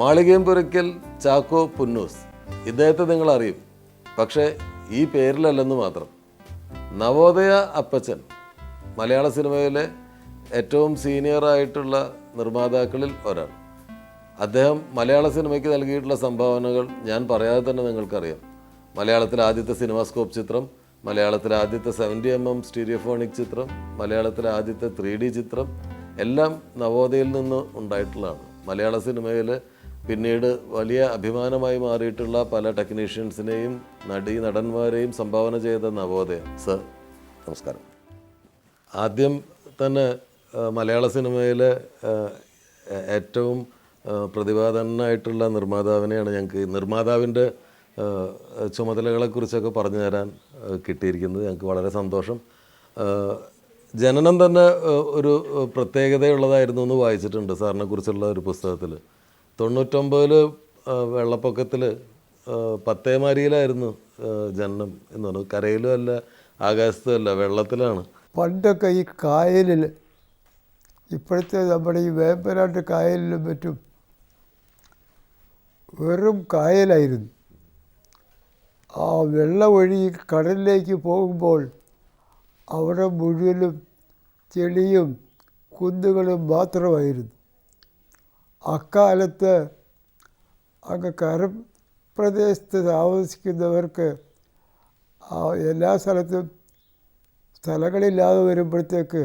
മാളികേമ്പുരയ്ക്കൽ ചാക്കോ പുന്നൂസ്, ഇദ്ദേഹത്തെ നിങ്ങൾ അറിയും, പക്ഷേ ഈ പേരിലല്ലെന്ന് മാത്രം. നവോദയ അപ്പച്ചൻ, മലയാള സിനിമയിലെ ഏറ്റവും സീനിയറായിട്ടുള്ള നിർമ്മാതാക്കളിൽ ഒരാൾ. അദ്ദേഹം മലയാള സിനിമയ്ക്ക് നൽകിയിട്ടുള്ള സംഭാവനകൾ ഞാൻ പറയാതെ തന്നെ നിങ്ങൾക്കറിയാം. മലയാളത്തിലെ ആദ്യത്തെ സിനിമാസ്കോപ്പ് ചിത്രം, മലയാളത്തിലെ ആദ്യത്തെ 70mm സ്റ്റീരിയോഫോണിക് ചിത്രം, മലയാളത്തിലെ ആദ്യത്തെ 3D ചിത്രം എല്ലാം നവോദയയിൽ നിന്ന് ഉണ്ടായിട്ടുള്ളതാണ്. മലയാള സിനിമയിൽ പിന്നീട് വലിയ അഭിമാനമായി മാറിയിട്ടുള്ള പല ടെക്നീഷ്യൻസിനെയും നടന്മാരെയും സംഭാവന ചെയ്ത നവോദയം. സർ, നമസ്കാരം. ആദ്യം തന്നെ മലയാള സിനിമയിലെ ഏറ്റവും പ്രതിഭാധനായിട്ടുള്ള നിർമ്മാതാവിനെയാണ് ഞങ്ങൾക്ക് നിർമ്മാതാവിൻ്റെ ചുമതലകളെക്കുറിച്ചൊക്കെ പറഞ്ഞു തരാൻ കിട്ടിയിരിക്കുന്നത്. ഞങ്ങൾക്ക് വളരെ സന്തോഷം. ജനനം തന്നെ ഒരു പ്രത്യേകതയുള്ളതായിരുന്നു എന്ന് വായിച്ചിട്ടുണ്ട് സാറിനെ കുറിച്ചുള്ള ഒരു പുസ്തകത്തിൽ. 99 വെള്ളപ്പൊക്കത്തിൽ പത്തേമാരിയിലായിരുന്നു ജനനം എന്ന് പറഞ്ഞു. കരയിലും അല്ല, ആകാശത്തും അല്ല, വെള്ളത്തിലാണ്. പണ്ടൊക്കെ ഈ കായലിൽ, ഇപ്പോഴത്തെ നമ്മുടെ ഈ വേമ്പനാട്ട് കായലിലും മറ്റും വെറും കായലായിരുന്നു. ആ വെള്ളം ഒഴുകി കടലിലേക്ക് പോകുമ്പോൾ അവിടെ മുഴുവനും ചെളിയും കുന്നുകളും മാത്രമായിരുന്നു. അക്കാലത്ത് അങ്ങ് കരപ്രദേശത്ത് താമസിക്കുന്നവർക്ക് എല്ലാ സ്ഥലത്തും സ്ഥലങ്ങളില്ലാതെ വരുമ്പോഴത്തേക്ക്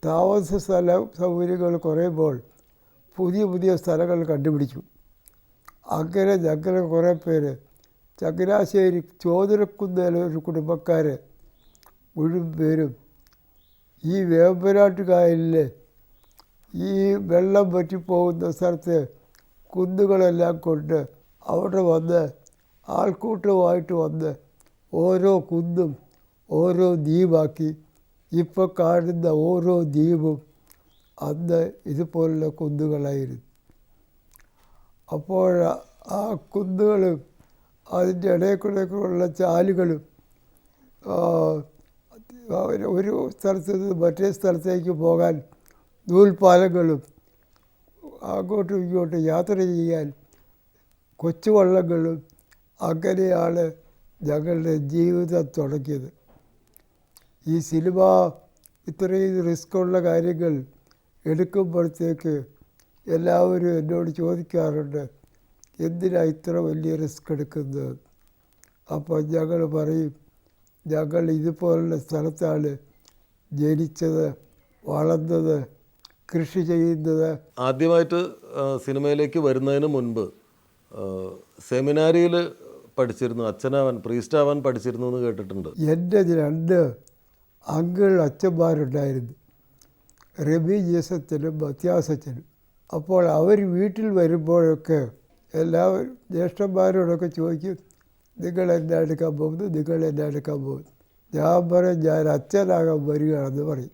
താമസ സൗകര്യങ്ങൾ കുറയുമ്പോൾ പുതിയ പുതിയ സ്ഥലങ്ങൾ കണ്ടുപിടിച്ചു. അങ്ങനെ ഞങ്ങൾ കുറേ പേര് ചങ്ങനാശ്ശേരി ചോദനക്കുന്നിലെ ഒരു കുടുംബക്കാർ മുഴുവൻ പേരും ഈ വേമ്പനാട്ട് കായലിൽ ഈ വെള്ളം വറ്റിപ്പോകുന്ന സ്ഥലത്ത് കുന്നുകളെല്ലാം കൊണ്ട് അവിടെ വന്ന് ആൾക്കൂട്ടമായിട്ട് വന്ന് ഓരോ കുന്നും ഓരോ ദ്വീപാക്കി. ഇപ്പോൾ കാണുന്ന ഓരോ ദ്വീപും അന്ന് ഇതുപോലുള്ള കുന്നുകളായിരുന്നു. അപ്പോൾ ആ കുന്നുകളും അതിൻ്റെ ഇടയിൽ ചാലുകളും ഒരു സ്ഥലത്ത് നിന്ന് മറ്റേ സ്ഥലത്തേക്ക് പോകാൻ നൂൽപ്പാലങ്ങളും അങ്ങോട്ടും ഇങ്ങോട്ടും യാത്ര ചെയ്യാൻ കൊച്ചുവള്ളങ്ങളും, അങ്ങനെയാണ് ഞങ്ങളുടെ ജീവിതം തുടങ്ങിയത്. ഈ സിനിമ ഇത്രയും റിസ്ക്കുള്ള കാര്യങ്ങൾ എടുക്കുമ്പോഴത്തേക്ക് എല്ലാവരും എന്നോട് ചോദിക്കാറുണ്ട്, എന്തിനാ ഇത്ര വലിയ റിസ്ക് എടുക്കുന്നത്? അപ്പോൾ ഞങ്ങൾ പറയും, ഞങ്ങൾ ഇതുപോലുള്ള സ്ഥലത്താണ് ജനിച്ചത്, വളർന്നത്, കൃഷി ചെയ്യുന്നത്. ആദ്യമായിട്ട് സിനിമയിലേക്ക് വരുന്നതിന് മുൻപ് സെമിനാരിയിൽ പഠിച്ചിരുന്നു, പ്രീസ്റ്റാവാൻ പഠിച്ചിരുന്നു എന്ന് കേട്ടിട്ടുണ്ട്. എൻ്റെ 2 അങ്കിൾ അച്ഛന്മാരുണ്ടായിരുന്നു, റബി ജേസച്ചനും മത്യാസച്ചനും. അപ്പോൾ അവർ വീട്ടിൽ വരുമ്പോഴൊക്കെ എല്ലാവരും ജ്യേഷ്ഠന്മാരോടൊക്കെ ചോദിക്കും, നിങ്ങൾ എന്നെ എടുക്കാൻ പോകുന്നു, നിങ്ങൾ എന്നെ എടുക്കാൻ പോകുന്നു. ഞാൻ പറയും, ഞാൻ അച്ഛനാകാൻ വരികയാണെന്ന് പറയും.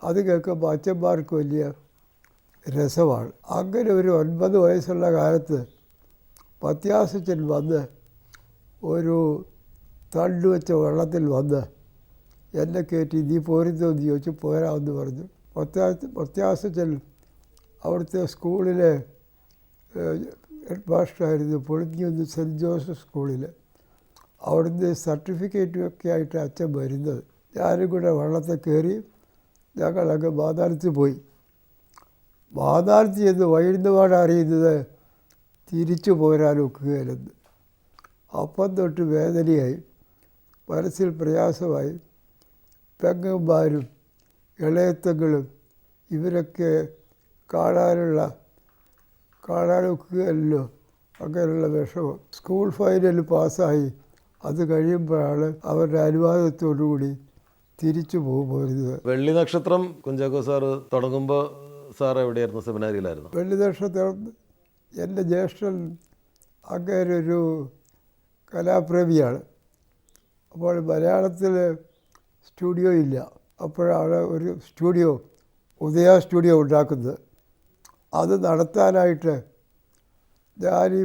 അത് കേൾക്കുമ്പോൾ അച്ഛന്മാർക്ക് വലിയ രസമാണ്. അങ്ങനെ ഒരു 9 വയസ്സുള്ള കാലത്ത് മത്യാസച്ചൻ വന്ന് ഒരു തണ്ട് വെച്ച വെള്ളത്തിൽ വന്ന് എന്നെ കയറ്റി, നീ പോരുന്നോന്ന് ചോദിച്ചു. പോരാമെന്ന് പറഞ്ഞു. മത്യാസച്ചൻ അവിടുത്തെ സ്കൂളിലെ ഹെഡ് മാസ്റ്ററായിരുന്നു, പൊളിഞ്ഞൊന്ന് സെൻറ്റ് ജോസഫ് സ്കൂളിൽ. അവിടുന്ന് സർട്ടിഫിക്കറ്റും ഒക്കെ ആയിട്ട് അച്ഛൻ വരുന്നത്. ഞാനും കൂടെ വള്ളത്തിൽ കയറി ഞങ്ങളങ്ങ് മാതാനത്ത് പോയി. മാതാനത്ത് ചെന്ന് വൈകുന്നപാട് അറിയുന്നത് തിരിച്ചു പോരാനൊക്കുകയില്ലെന്ന്. അപ്പം തൊട്ട് വേദനയായി, മനസ്സിൽ പ്രയാസമായി. പെങ്ങന്മാരും ഇളയത്തങ്ങളും ഇവരൊക്കെ കാണാനൊക്കുകയല്ലോ, അങ്ങനെയുള്ള വിഷമം. സ്കൂൾ ഫൈനൽ പാസ്സായി. അത് കഴിയുമ്പോഴാണ് അവരുടെ അനുവാദത്തോടുകൂടി തിരിച്ചു പോകുന്നത്. വെള്ളി നക്ഷത്രം കുഞ്ചാക്കോ സാറ് തുടങ്ങുമ്പോൾ സാർ എവിടെയായിരുന്നു? സെമിനാരിയിലായിരുന്നു. വെള്ളി നക്ഷത്രം എൻ്റെ ജ്യേഷ്ഠൻ അങ്ങനെ ഒരു കലാപ്രേമിയാണ്. അപ്പോൾ മലയാളത്തിൽ സ്റ്റുഡിയോ ഇല്ല. അപ്പോഴാണ് ഒരു സ്റ്റുഡിയോ, ഉദയ സ്റ്റുഡിയോ ഉണ്ടാക്കുന്നത്. അത് നടത്താനായിട്ട് ഞാനീ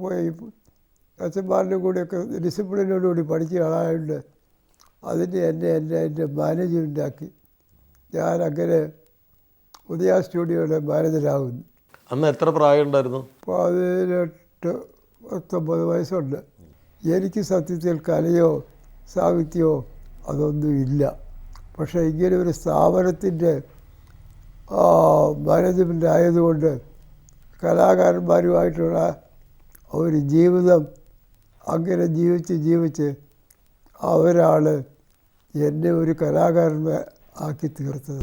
പോയി അച്ഛന്മാരുടെ കൂടെയൊക്കെ ഡിസിപ്ലിനോടുകൂടി പഠിച്ച ആളായതുകൊണ്ട് അതിന് എൻ്റെ മാനേജ്മെൻറ്റാക്കി. ഞാൻ അങ്ങനെ ഉദയ സ്റ്റുഡിയോയുടെ മാനേജരാകുന്നു. അന്ന് എത്ര പ്രായം ഉണ്ടായിരുന്നു? 18-19 വയസ്സുണ്ട്. എനിക്ക് സത്യത്തിൽ കലയോ സാഹിത്യമോ അതൊന്നുമില്ല. പക്ഷേ ഇങ്ങനെ ഒരു സ്ഥാപനത്തിൻ്റെ മാനേജ്മെൻ്റ് ആയതുകൊണ്ട് കലാകാരന്മാരുമായിട്ടുള്ള ഒരു ജീവിതം അങ്ങനെ ജീവിച്ച് അവരാണ് എന്നെ ഒരു കലാകാരനെ ആക്കി തീർത്തത്.